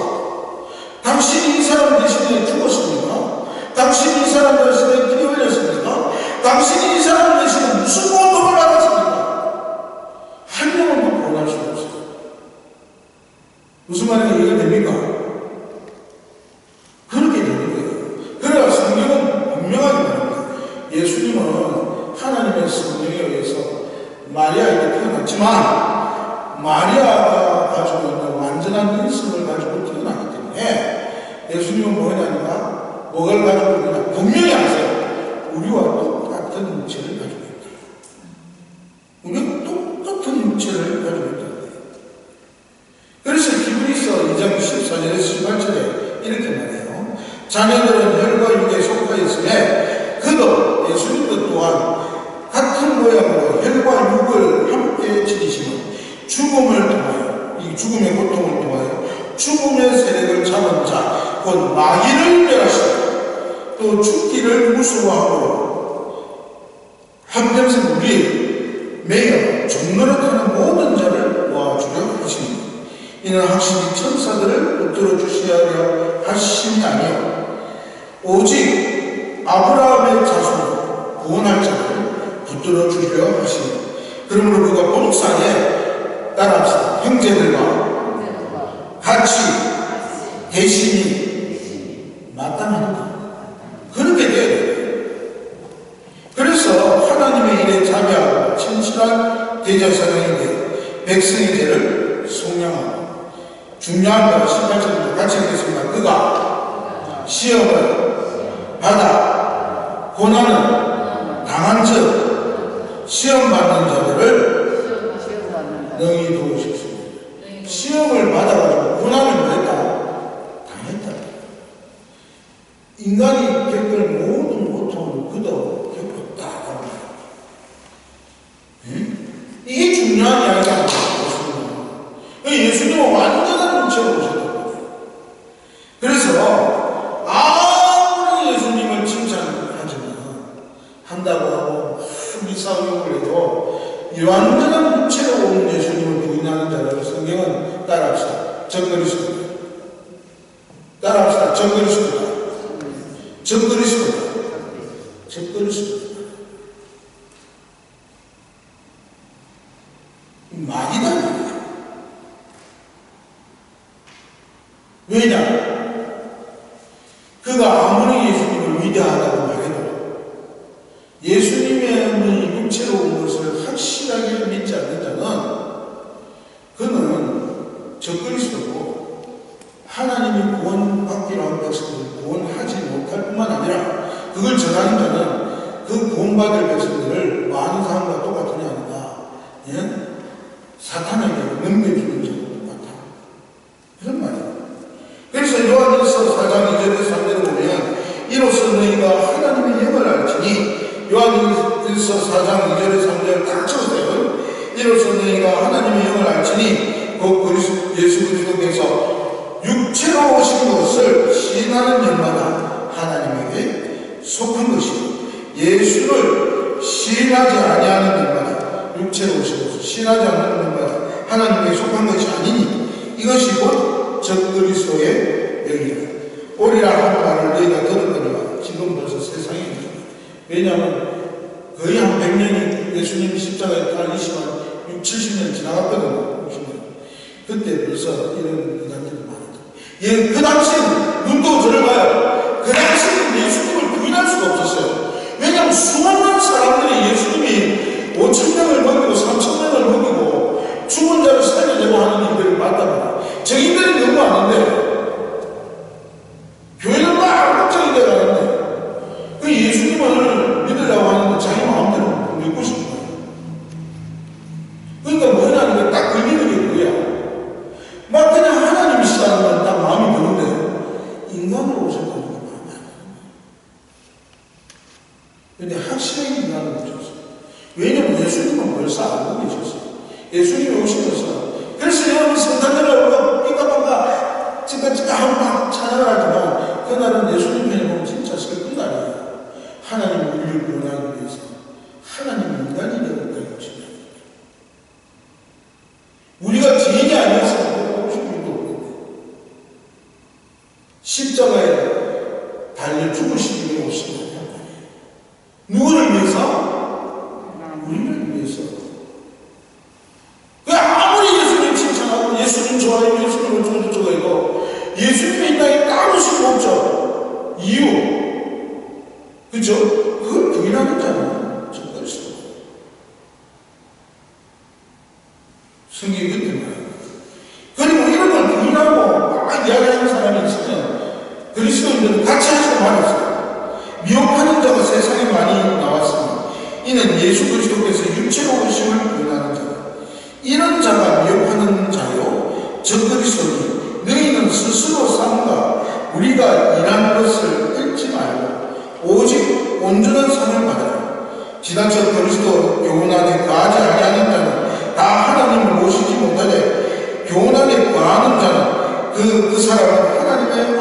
당신이 이 사람 대신에 죽었습니까? 당신이 이 사람 대신에 길이 흘렸습니까? 당신이 이 사람 대신에 무슨 고통을 받았습니까? 한 명도 보호할 수 없어요. 무슨 말인지 이해됩니까? 그렇게 되는 거예요. 그래야 성경은 분명하게 말합니다. 예수님은 하나님의 성령에 의해서 마리아에게 태어났지만 마리아가 가지고 있는 완전한 인성을 가지고 태어났기 때문에 예수님은 뭐냐니까 뭐를 가지고 있느냐 분명히 아세요. 우리와 똑같아요. 같은 육체를 가지고 있다. 우리가 똑같은 육체를 가지고 있다. 그래서 히브리서 2장 14절에서 18절에 이렇게 말해요. 자녀들은 혈과 육에 속하였음에 그도 예수님도 또한 같은 모양으로 혈과 육을 함께 지니시며 죽음을 통하여, 이 죽음의 고통을 통하여 죽음의 세력을 잡은 자, 곧 마귀를 멸하시고 또 죽기를 무서워하고 한평생 우리의 매여 종노릇하는 모든 자를 모아주려 하십니다. 이는 확실히 천사들을 붙들어 주셔야 하려 하심이 아니요 오직 아브라함의 자손 구원할 자를 붙들어 주려 하십니다. 그러므로 그가 본상에 따라서 형제들과 같이 대신이 마땅합니다. 그렇게 돼야 돼요. 그래서 하나님의 일에 자비하고 진실한 대제사장에게 백성의 죄를 속량하고 중요한 건 18절부터 같이 읽겠습니다. 그가 시험을 받아 고난을 당한즉 시험 받는 자들을 능히 도우셨습니다. 시험을 받아가지고 고난을 뭐 했다? 당했다. 인간이 겪을 모든 고통을 그도 겪었다. 이게 중요한 이야기가 예수님은 완전한 육체로 오셨단 말이에요. 그래서 아무리 예수님을 칭찬하지만 한다고 하고 미사용을 해도 이 완전한 육체로 온 예수님을 부인하는 자라고 성경은 따라합시다. 적그리스도다. 따라합시다. 적그리스도다. 적그리스도다. 적그리스도다. 마귀다. 왜냐? 그가 아무리 예수님을 위대하다고 말해도 예수님의 육체로 온 것을 확실하게 믿지 않는 자는 그는 적그리스도고 하나님이 구원받기로 한 백성들을 구원하지 못할 뿐만 아니라 그걸 전하는 자는 그 구원받을 백성들을 많은 사람과 똑같으냐 하니까 사탄에게 넘겨주는 자와 똑같아. 그런 말이에요. 그래서 요한일서 4장 2절에서 3절을 보면 이로써 너희가 하나님의 영을 알지니 요한일서 4장 2절에서 3절 딱 쳐주세요. 이로써 너희가 하나님의 영을 알지니 곧 예수 그리스도께서 육체로 오신 것을 시인하는 영마다 하나님에게 속한 것이요 예수를 시인하지 아니하는 영마다 육체로 오신 것을 시인하지 않는 영마다 하나님에게 속한 것이 아니니 이것이 곧 적그리스도의 영이라. 오리라 한 말을 너희가 들었거니와 지금 벌써 세상에 있다. 왜냐하면 거의 한 100년이 예수님 십자가에 달리시면 6, 70년 지나갔거든요. 60년. 그때 벌써 이런 이단들이 많았다. 그 당시에는 눈도 저를 봐요. 그 당시에는 예수님을 부인할 수가 없었어요. 왜냐하면 수많은 사람들이 예수님이 5,000명을 먹이고 3,000명을 먹이고 죽은 자를 살려내고 하는 일들을 봤답니다. 저희들이 너무 아는데 교회는 막 걱정이 돼가는데 그 예수님을 믿으려고 하는데 자기 마음대로 믿고 싶은 거예요. 그러니까 뭐냐는 게 딱 걸리는 게 그거야. 막 그냥 하나님이시다는 건 딱 마음이 드는데 인간으로 오셨다는 게 마음이 안 드는 거예요. 근데 확실하게 인간으로 오셨어요. 왜냐면 예수님은 벌써 알고 계셨어요. 예수님이 오시면서 그래서 여러분 성탄절을 삐까빠까 찌까찌까 하고 막 찬양을 하지만 그날은 예수님 편에 보면 진짜 슬픈 날이에요. 하나님 우리를 구원하기 위해서 하나님 인간이 되었다는 것입니다. 우리가 죄인이 아니었으면 보고 싶은 일도 없는데 십자가에 달려 죽으시기 위해 오신 거예요. 누구를 위해서? 우리를 위해서. 아무리 예수님 칭찬하고 예수님 좋아요, 예수님을 좋아해도 예수님이 이 땅에 따로 수가 없죠. 이유. 그죠? 그걸 부인하는 자는 예수 그리스도께서 육체로 오심을 부인하는 자, 이런 자가 미혹하는 자요 적그리스도니 너희는 스스로 삼가 우리가 일한 것을 읽지 말고 오직 온전한 상을 받으라. 지나쳐 그리스도 교훈 안에 거하지 아니하는 자는 다 하나님을 모시지 못하되 교훈 안에 거하는 자는 그 사람은 하나님의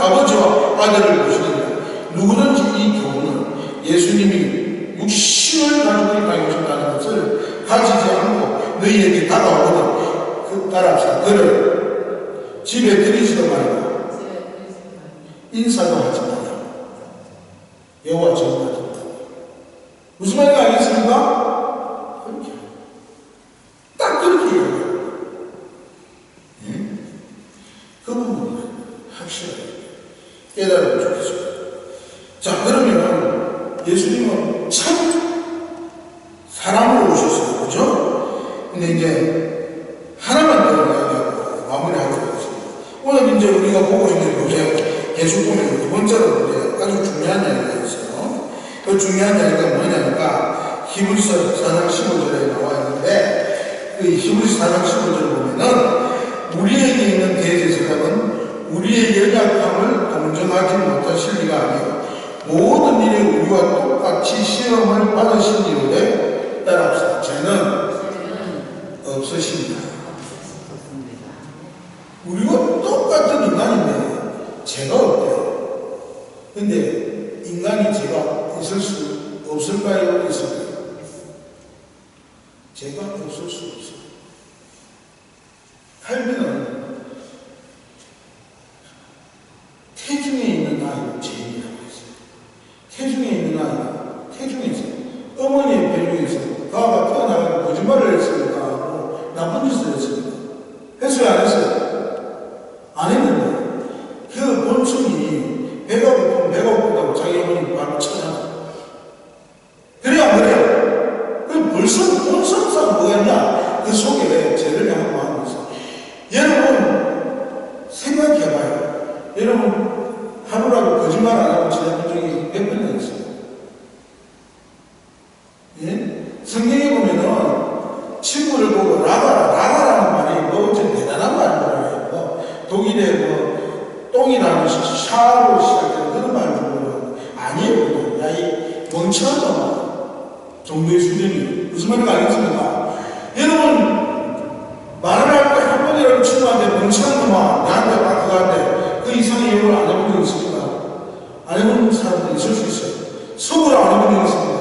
아버지와 아들을 모시느니라. 누구든지 이 교훈을 예수님이 육신을 가지고 가르친다는 것을 가지지 않고 너희에게 다가오거든 따라합시다. 그를 집에 들이지도 말고 인사도 하지 마라. 여호와 전하지 마라. 무슨 말인지 알겠습니까? 그렇게 딱 그렇게 얘기해요. 네? 그 부분을 확실하게 깨달으면 좋겠습니다. 자, 그러면 예수님은 참 사람으로 오셨어요. 그죠? 근데 이제 하나만 더 이야기하고 마무리하도록 하겠습니다. 오늘 이제 우리가 보고 있는 요새 예수 보면 두 번째로 이제 아주 중요한 이야기가 있어요. 그 중요한 이야기가 뭐냐니까 히브리서 4장 15절에 나와 있는데 그 히브리서 4장 15절을 보면은 우리에게 있는 대제사장은 우리의 연약함을 동정하지 못하실 리가 아니요 모든 일에 우리와 똑같이 시험을 받으신 이유에 따라합시다. 죄는 없으십니다. 우리와 똑같은 인간인데 죄가 없대요. 근데 인간이 죄가 있을 수 없을까요? 있을까요? 죄가 없을 수 없어요. 할미는 태중에 있는 아이는 죄인이라고 했어요. 태중에 있는 아이는 태중에서 어머니의 배중에서 그아가 태어나고 거짓말을 했으니까 뭐 나쁜 짓을 했습니까? 했어요? 안 했어요? 안 했는데 그 본성이 배가 고프다고 자기 어머니 바로 찾아나. 그래요? 안 그래요? 그 벌써 본성상 뭐가 있냐? 그 속에 죄를 향한 마음이 있어요. 여러분 생각해봐요. 여러분 하루라도 거짓말 안 하고 지내본 적이 몇 번이나 있어요? 예? 성경에 보면은 친구를 보고 라가라는 말이 뭐 좀 대단한 말이에요. 뭐 독일의 똥이라는 샤로 시작되는 그런 말을 보면 아니에요. 야, 이 멍청한 놈아 정도의 수준이 무슨 말인지 알겠습니까? 여러분 말을 할 때 한 번이라도 친구한테 멍청한 놈아 나한테 막 그거한테 그 이상의 욕을 안 해본 적 있습니까? 안 해본 사람도 있을 수 있어요. 속으로 안 해본 적 있습니까?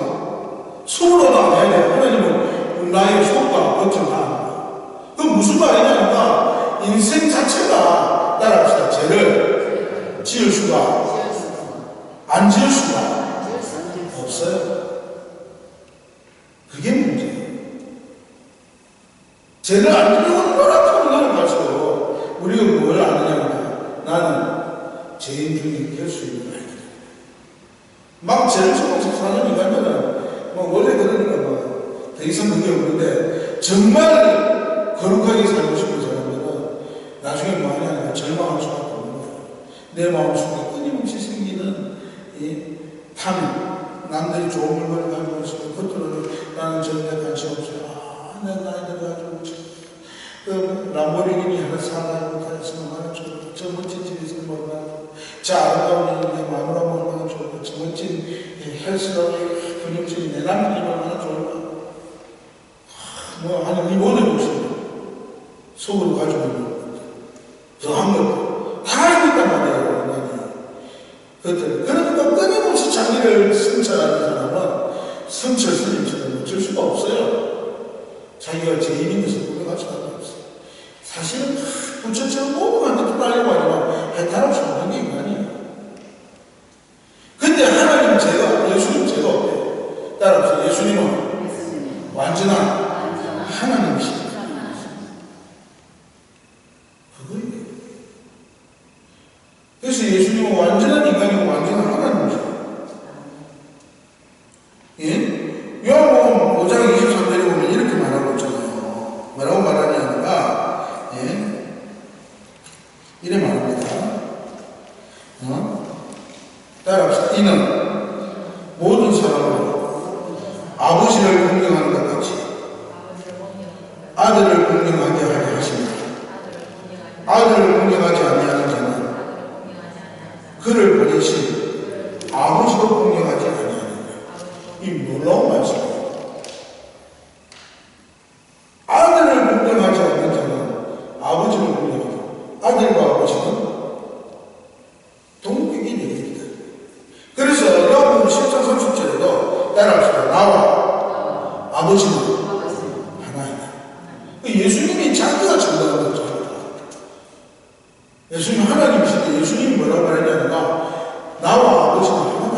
속으로도 안 해야 돼요. 하나님은 나의 속과 겉을 다 합니다. 그건 무슨 말이냐니까 인생 자체가 따라합시다. 죄를 지을 수가 안 지을 수가 없어요. 그게 문제예요. 죄를 안 지으려고 노력하고 노력할수록 우리가 뭘 아느냐면 나는 죄인 중에 될 수 있는 아이들. 막 죄를 조금씩 사는 인간들은 뭐 원래 그러니까 뭐 더 이상 그게 없는데 정말 거룩하게 살고 싶은 사람들은 나중에 뭐 하냐 절망할 수밖에 없는 거예요. 내 마음속에 끊임없이 생기는 이 탐, 남들이 좋은 물건을 가지고 있으면 겉으로는 나는 전에 관심 없어요. 내 나이 들어가지고 그 람보르기니 하나 사다가 못했으면 얼마나 좋고 저 멋진 집에 있으면 얼마나 좋고 저 아름다운 내 마누라 얼마나 좋고 저 멋진 헬스가 근육질이 내 남편이 얼마나 좋을까. 뭐 하는 이 모든 것을 속으로 가지고 있는 것 더한 것도 다 알고 있단 말이에요. 그러니까 끊임없이 자기를 성찰하는 사람은 성철 스님처럼 어쩔 수가 없어요. 자기가 죄인인 것을 고백할 수가 없어요. 사실은 부처처럼 모두한테 풀하려고 하지만 해탈할 수 없는 게 인간이에요. 근데 하나님 죄가, 예수님 죄가 없대요. 따라서 예수님은 완전한 하나님이십니다. 그거예요. 그래서 예수님은 완전한 인간이고 완전한 하나님이십니다. 예? 요한복음 5장 23절에 보면 이렇게 말하고 있잖아요. 뭐라고 말하냐니까, 예? 이래 말합니다. 따라합시다. 이는 모든 사람을 아버지 아버지를 공경하는 것 같이 아들을 공경하게 하게 하십니다. 아들을 공경하지 아니하는 자는 그를 보내신 아버지도 공경하지 아니하느니라. 이 놀라운 말씀이에요. 아들을 공경하지 않는 자는 아버지를 공경하고, 아들과 아버지는 동격이 되겠다. 그래서 요한복음 10장 30절에도 따라합시다. 나와 아버지는 하나이다. 예수님이 자기가 증거한 거죠. 예수님 하나님이신데 예수님이 뭐라고 말했냐니까 나와 아버지는 하나다.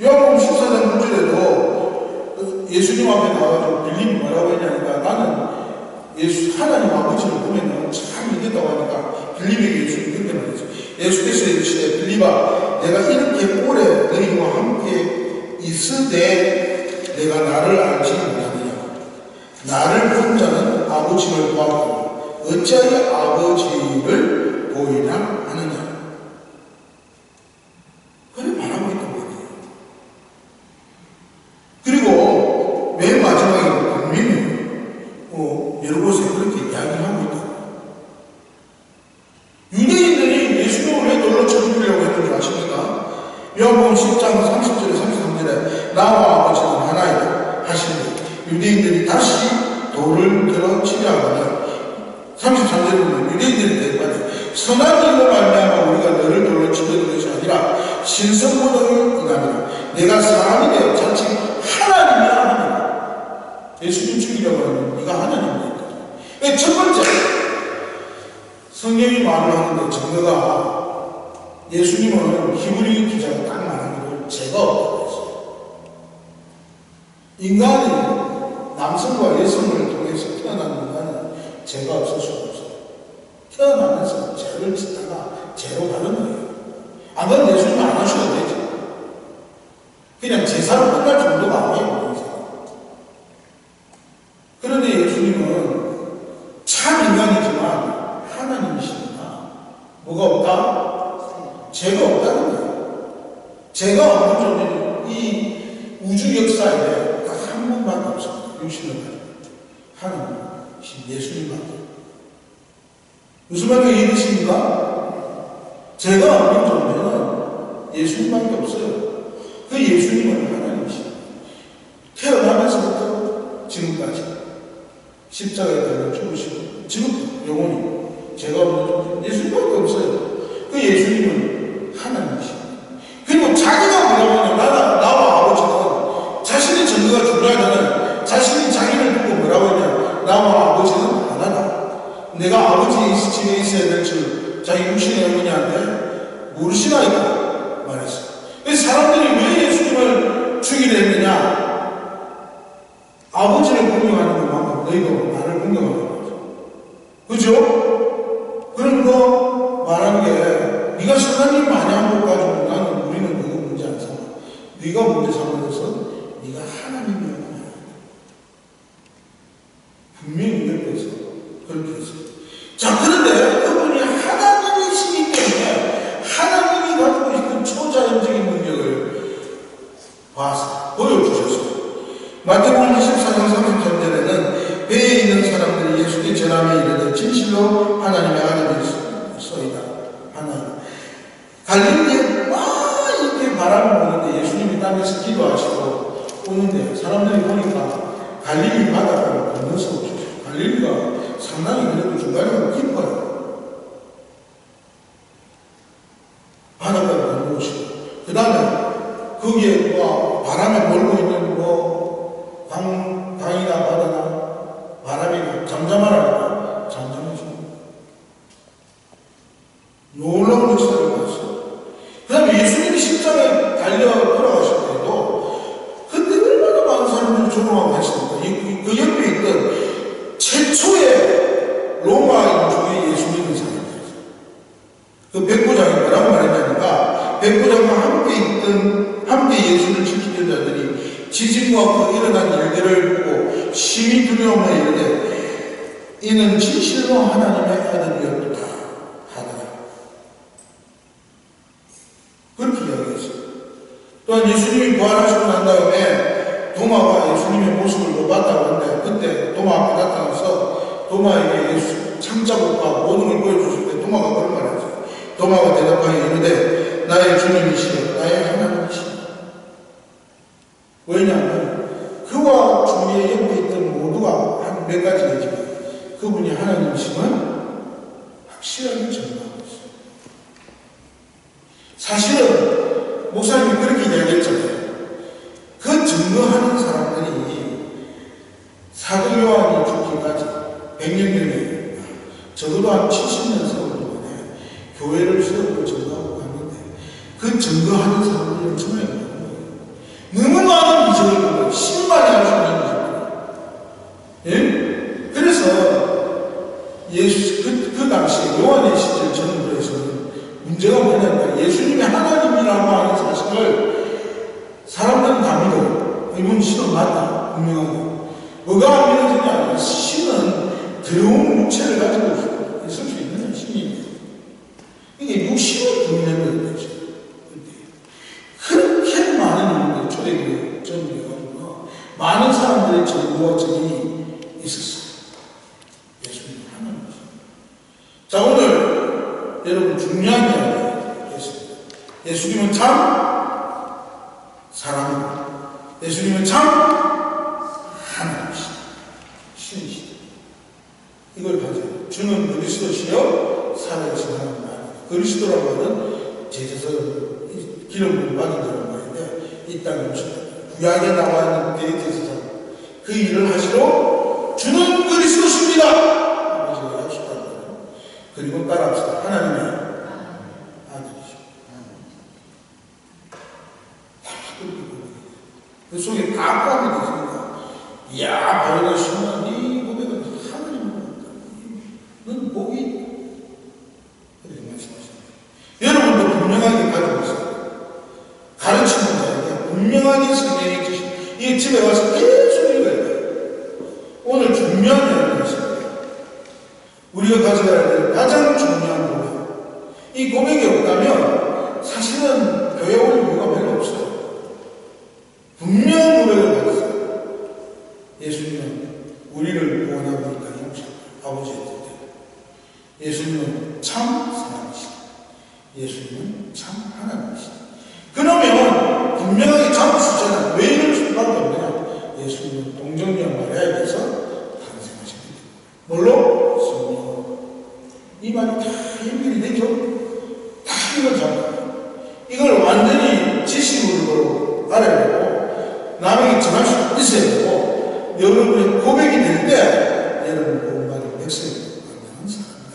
요한복음 14장 9절에도 예수님 앞에 나와서 빌립이 뭐라고 했냐니까 나는 하나님 아버지를 보면 참 믿겠다고 하니까 빌립에게 예수님이 그렇게 말했죠. 예수께서 이르시되 빌립아 내가 이렇게 오래 너희와 함께 있으되 내가 나를 알지 못하느냐. 나를 본 자는 아버지를 보았고 어찌하여 아버지를 보이나 하느냐. 그래 말하고 있단 말이에요. 그리고 맨 마지막에 분명히 여러 곳에 그렇게 이야기하고 있다. 유대인들이 예수님을 왜 돌로 쳐죽이려고 했는 줄 아십니까? 요한복음 10장 30절에 33절에 나와 아버지는 하나이다 하시니 유대인들이 다시 돌을 들어 치려 하거든. 33절에 보면 유대인들이 대답하니 선한 일로 말미암아 우리가 너를 돌로 치려는 것이 아니라 신성모독을 인하니라. 내가 사람이 되어 자칫 하나님이라 하느니라. 예수님 죽이려고 하는 네가 하나님이니까. 첫 번째 성경이 말을 하는데 증거가 예수님은 히브리 기자가 딱 말하는 걸 죄가 없다고 했어요. 인간이 남성과 여성을 통해서 태어난 인간은 죄가 없을 수가 없어요. 태어나면서 죄를 짓다가 죄로 가는 거예요. 안 그러면 예수님 안 하셔도 되죠. 그냥 제사로 끝날 정도가 아니에요. 그런데 예수님은 참 인간이지만 하나님이십니다. 뭐가 없다? 죄가 없다는 거예요. 죄가 없는 존재는 이 우주 역사에 딱 한 분밖에 없습니다. 육신을 가지고 하나님이신 예수님밖에. 무슨 말인지 이해되십니까? 죄가 없는 존재는 예수님밖에 없어요. 그 예수님은 하나님이십니다. 태어나면서부터 지금까지 십자가에 달려 죽으시고 지금도 영원히 죄가 없는 존재는 예수님밖에 없어요. 그 예수님은 하나님이십니다. 그리고 자기가 뭐라고 하냐, 나와 아버지는 자신의 증거가 중요하다는 자신이 자기를 두고 뭐라고 하냐, 나와 아버지는 하나다. 내가 아버지 집에 있어야 될 줄 자기 육신의 어머니한테 모르시나이까 말했어요. 그래서 사람들이 왜 예수님을 죽이려 했느냐? 아버지를 공경하는 것만큼 너희도 나를 공경하는 거죠. 그죠? 그런 거 말하는 게 네가 선한 일 많이 한 것 가지고 나는 우리는 그거 문제 안 삼아. 네가 문제 삼아서 네가 하나님이라고 말합니다. 분명히 옆에서 그렇게 했어요. 자, 그런데 그분이 하나님이시기 때문에 하나님이 가지고 있는 초자연적인 능력을 보여주셨어요. 마태복음 24장 33절에는 배에 있는 사람들이 예수께 전함에 이르되 진실로 하나님의 아들이소이다 하나. 갈릴리에 막 이렇게 바람을 부는데 예수님이 땅에서 기도하시고 오는데 사람들이 보니까 갈릴리 바다를 건너서 오셨어요. 갈릴리가 상당히 그래도 중간에 깊어요. 바닷가를 건너오시고 그 다음에 거기에 바람에 몰고 있는 강이나 바다나 바람이 잠잠하라니까 잠잠해지고 놀라운 역사를 봤어요. 그 다음에 예수님이 십자가에 달려 돌아가실 때도 그때 얼마나 많은 사람들이 조롱하고 했습니까? 그 옆에 있던 최초의 로마인 중에 예수 믿는 사람들이었어요. 그 백부장이 뭐라고 말했냐니까 백부장과 함께 예수를 지키던 자들이 지진과 그 일어난 일들을 보고 심히 두려움에 이르되 이는 진실로 하나님의 아들이었다 하더라. 그렇게 이야기했어요. 또한 예수님이 부활하시고 난 다음에 도마가 예수님의 모습을 못 봤다고 하는데, 그때 도마 앞에 나타나서 도마에게 예수 창자국과 모든 걸 보여주실 때 도마가 그런 말을 했어요. 도마가 대답하여 이르되 나의 주님이시여 나의 하나님이시여. 왜냐하면 그와 주위에 옆에 있던 모두가 한 몇 가지 되지만 그분이 하나님이심은 확실하게 증거하고 있어요. 사실은 목사님이 그렇게 이야기했잖아요. 그 증거하는 사람들이 사도 요한이 죽기까지 100년 전에 적어도 한 70년 세월 동안에 교회를 세우고 증거하고 갔는데 그 증거하는 사람들이 엄청나게 많은 거예요. 너무 많은 이적을 보고 신만이 할 수 있는 이적들. 예? 그래서 그 당시에 요한의 시절 전후에서는 문제가 뭐냐면 예수님이 하나님이라고 하는 사실을 사람들은 다 믿어요. 이분 신은 맞다. 분명하게. 뭐가 안 믿어지냐? 신은 더러운 육체를 가지고 있을 수 있는 신이에요. 이게 육신을 부인하는 거죠. 그렇게 많은 인물이 초대교회 전후해가지고 많은 사람들의 전부와 적이 있었어요. 예수님 하나님이죠. 자, 오늘 여러분 중요한 이야기 했습니다. 예수님은 참 사람입니다. 예수님은 참 하나님이시다. 신이시다. 이걸 가져요. 주는 그리스도시여 살아계신 하나님 아닙니다. 그리스도라고 하는 제자서 기름 부음 받은 자라는 말인데 이 땅에 오셨다. 구약에 나와 있는 대제사장 그 일을 하시러 주는 그리스도십니다. 아버지가 약속한 거예요. 그리고 따라합시다. 하나님의 아들이죠. 그 속에 다 포함이 되십니다. 이야, 바로가 심한 이 고백은 하나님을 본다. 넌 복이 있다. 이렇게 말씀하십니다. 여러분도 분명하게 가지고 있어요. 가르치는 자에게 분명하게 성경에 주신 이 집에 와서 계속 읽어야 돼요. 오늘 중요한 이야기가 있습니다. 우리가 가져가야 될 가장 중요한 고백. 이 고백이 없다면 사실은 교회 올 이유가 별로 없어요. 분명한 고백을 받았어요. 예수님은 우리를 구원하고 있다는 아버지의 뜻대로. 예수님은 참 사람이시다. 예수님은 참 하나님이시다. 그러면 분명하게 잡으시잖아요. 왜 이럴 수밖에 없느냐? 예수님은 동정녀 마리아에게서 탄생하십니다. 물론 성령. 이 말이 다 연결이 되죠? 다 이걸 잡아요. 이걸 완전히 지식으로 알아내고 남에게 전할 수 있어야 되고 여러분의 고백이 될 때 여러분 구원받은 백성이 만나는 사람입니다.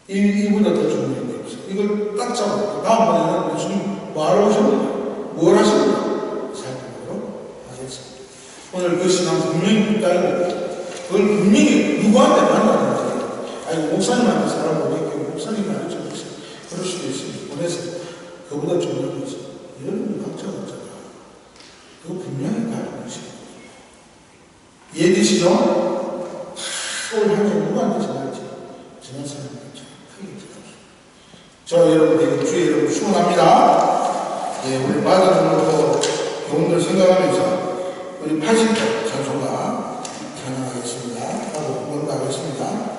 이보다 더 중요한 게 없어요. 이걸 딱 잡아요. 다음번에는 예수님 뭐하러 오셨느냐? 뭘 하셨느냐? 살펴보도록 하겠습니다. 오늘 그 신앙 분명히 있다는 그걸 분명히 누구한테 만나는지 아니 목사님한테 사람 보내고 목사님 가르쳐주세요. 그럴 수도 있습니다. 보내서 그보다 중요한 것이 여러분 각자가 없잖아. 그거 분명히 가르쳐 주시고 이해되시죠? 올 한 해 누구한테 전할지 전할 사람이 있죠. 크게 들어가시죠. 저 여러분에게 주의 여러분 축원합니다. 예, 우리 받은 것도 교훈을 생각하면서 우리 80절 찬송가 찬양하겠습니다. 하고 먼저 하겠습니다.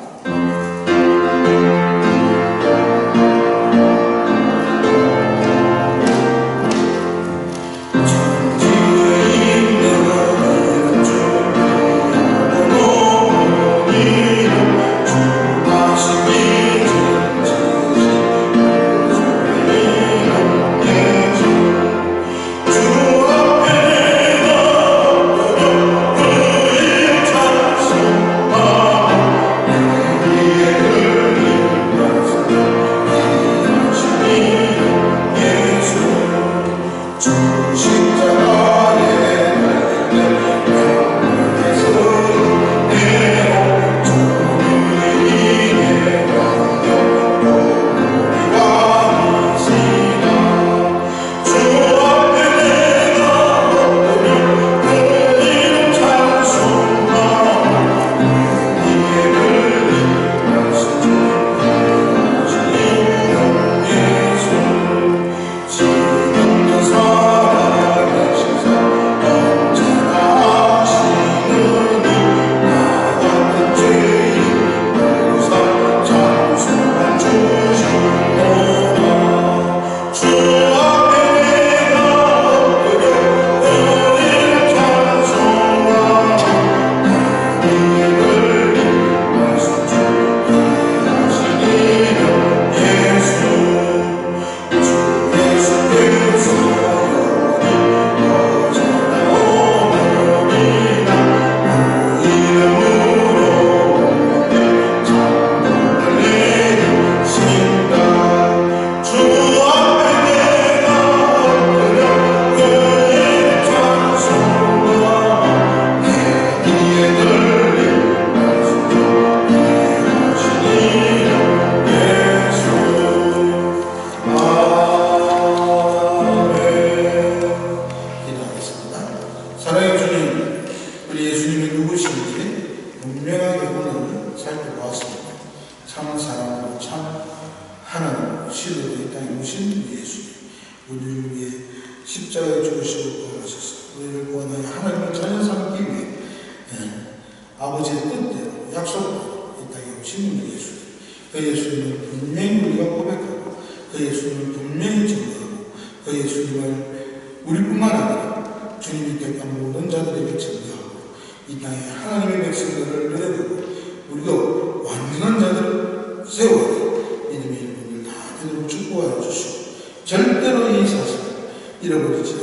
십자가에 죽으시고 부활하셔서 우리를 구원하여 하나님의 자녀 삼기 위해 아버지의 뜻대로 약속대로 이 땅에 오신 분이 예수님. 그 예수님을 분명히 우리가 고백하고 그 예수님을 분명히 증거하고 그 예수님을 우리뿐만 아니라 주님이 택한 모든 자들에게 증거하고 이 땅에 하나님의 백성들을 내려두고 우리도 완전한 자들을 세워야 믿음의 일꾼들 다 되도록 축복하여 주시고 절대로 이 사실을 잃어버리지